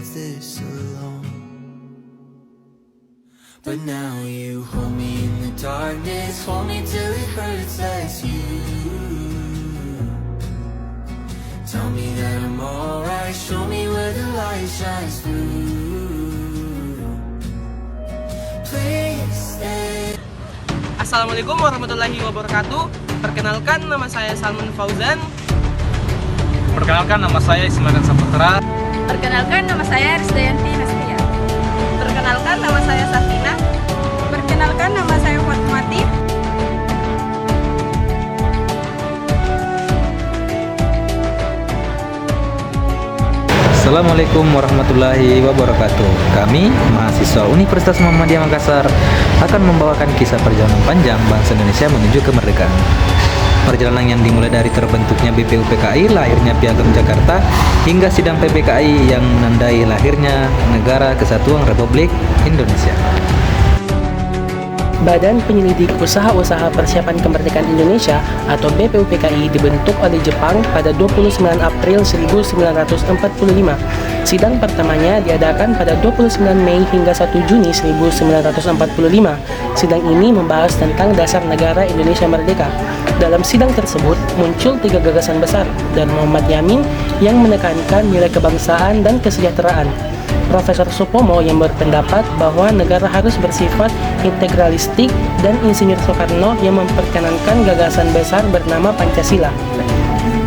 of this alone. But now you hold me in the darkness, hold me till it hurts less. You tell me that I'm alright, show me where the light shines through. Please stay. Assalamualaikum warahmatullahi wabarakatuh. Perkenalkan, nama saya Salman Fauzan. Perkenalkan, nama saya Ismail Saputra. Perkenalkan, nama saya Rizdayanti Nastia. Perkenalkan, nama saya Safina. Perkenalkan, nama saya Fatmati. Assalamualaikum warahmatullahi wabarakatuh. Kami, mahasiswa Universitas Muhammadiyah Makassar, akan membawakan kisah perjalanan panjang bangsa Indonesia menuju kemerdekaan. Perjalanan yang dimulai dari terbentuknya BPUPKI, lahirnya Piagam Jakarta, hingga sidang PPKI yang menandai lahirnya Negara Kesatuan Republik Indonesia. Badan Penyelidik Usaha-Usaha Persiapan Kemerdekaan Indonesia atau BPUPKI dibentuk oleh Jepang pada 29 April 1945. Sidang pertamanya diadakan pada 29 Mei hingga 1 Juni 1945. Sidang ini membahas tentang dasar negara Indonesia merdeka. Dalam sidang tersebut muncul 3 gagasan besar dan Muhammad Yamin yang menekankan nilai kebangsaan dan kesejahteraan. Profesor Supomo yang berpendapat bahwa negara harus bersifat integralistik dan Insinyur Soekarno yang memperkenankan gagasan besar bernama Pancasila.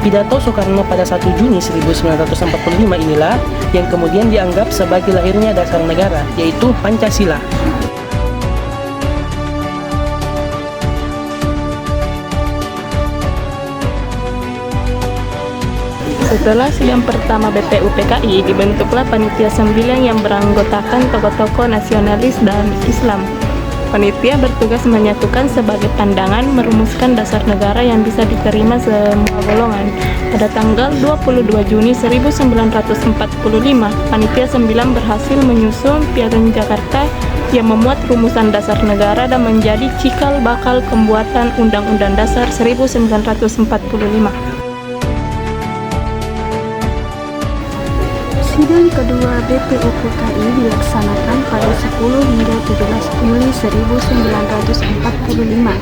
Pidato Soekarno pada 1 Juni 1945 inilah yang kemudian dianggap sebagai lahirnya dasar negara, yaitu Pancasila. Setelah sidang pertama BPUPKI, dibentuklah Panitia 9 yang beranggotakan tokoh-tokoh nasionalis dan Islam. Panitia bertugas menyatukan sebagai pandangan, merumuskan dasar negara yang bisa diterima semua golongan. Pada tanggal 22 Juni 1945, Panitia 9 berhasil menyusun Piagam Jakarta yang memuat rumusan dasar negara dan menjadi cikal bakal pembuatan Undang-Undang Dasar 1945. Sidang kedua BPUPKI dilaksanakan pada 10 hingga 17 Juli 1945.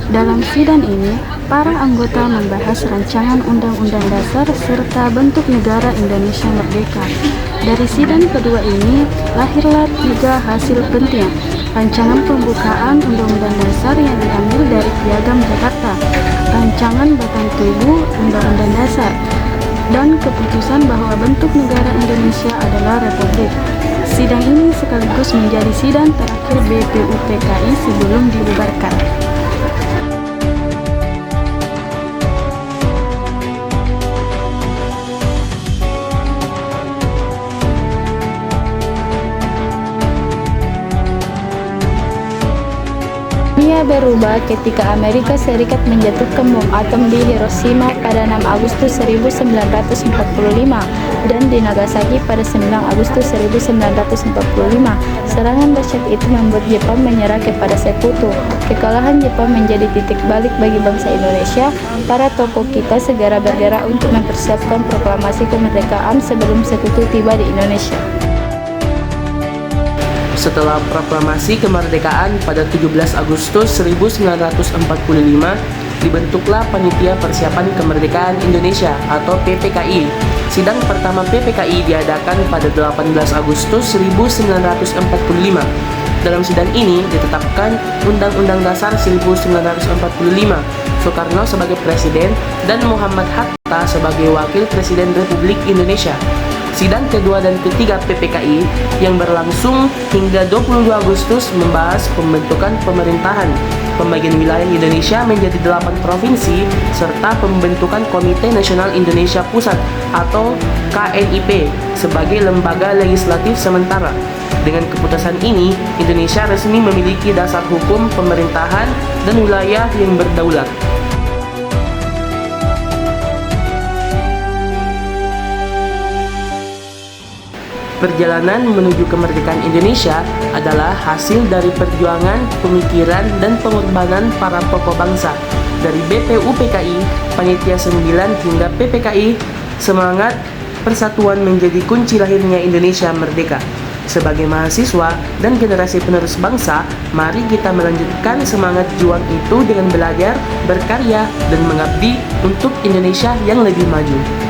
Dalam sidang ini, para anggota membahas rancangan Undang-Undang Dasar serta bentuk negara Indonesia merdeka. Dari sidang kedua ini, lahirlah 3 hasil penting. Rancangan pembukaan Undang-Undang Dasar yang diambil dari Piagam Jakarta, rancangan batang tubuh Undang-Undang Dasar, dan keputusan bahwa bentuk negara Indonesia adalah republik. Sidang ini sekaligus menjadi sidang terakhir BPUPKI sebelum dibubarkan. Dunia berubah ketika Amerika Serikat menjatuhkan bom atom di Hiroshima pada 6 Agustus 1945 dan di Nagasaki pada 9 Agustus 1945. Serangan dahsyat itu membuat Jepang menyerah kepada Sekutu. Kekalahan Jepang menjadi titik balik bagi bangsa Indonesia. Para tokoh kita segera bergerak untuk mempersiapkan proklamasi kemerdekaan sebelum Sekutu tiba di Indonesia. Setelah proklamasi kemerdekaan pada 17 Agustus 1945, dibentuklah Panitia Persiapan Kemerdekaan Indonesia atau PPKI. Sidang pertama PPKI diadakan pada 18 Agustus 1945. Dalam sidang ini ditetapkan Undang-Undang Dasar 1945, Soekarno sebagai Presiden dan Muhammad Hatta sebagai Wakil Presiden Republik Indonesia. Sidang kedua dan ketiga PPKI yang berlangsung hingga 22 Agustus membahas pembentukan pemerintahan, pembagian wilayah Indonesia menjadi 8 provinsi, serta pembentukan Komite Nasional Indonesia Pusat atau KNIP sebagai lembaga legislatif sementara. Dengan keputusan ini, Indonesia resmi memiliki dasar hukum pemerintahan dan wilayah yang berdaulat. Perjalanan menuju kemerdekaan Indonesia adalah hasil dari perjuangan, pemikiran, dan pengorbanan para tokoh bangsa. Dari BPUPKI, Panitia 9 hingga PPKI, semangat persatuan menjadi kunci lahirnya Indonesia merdeka. Sebagai mahasiswa dan generasi penerus bangsa, mari kita melanjutkan semangat juang itu dengan belajar, berkarya, dan mengabdi untuk Indonesia yang lebih maju.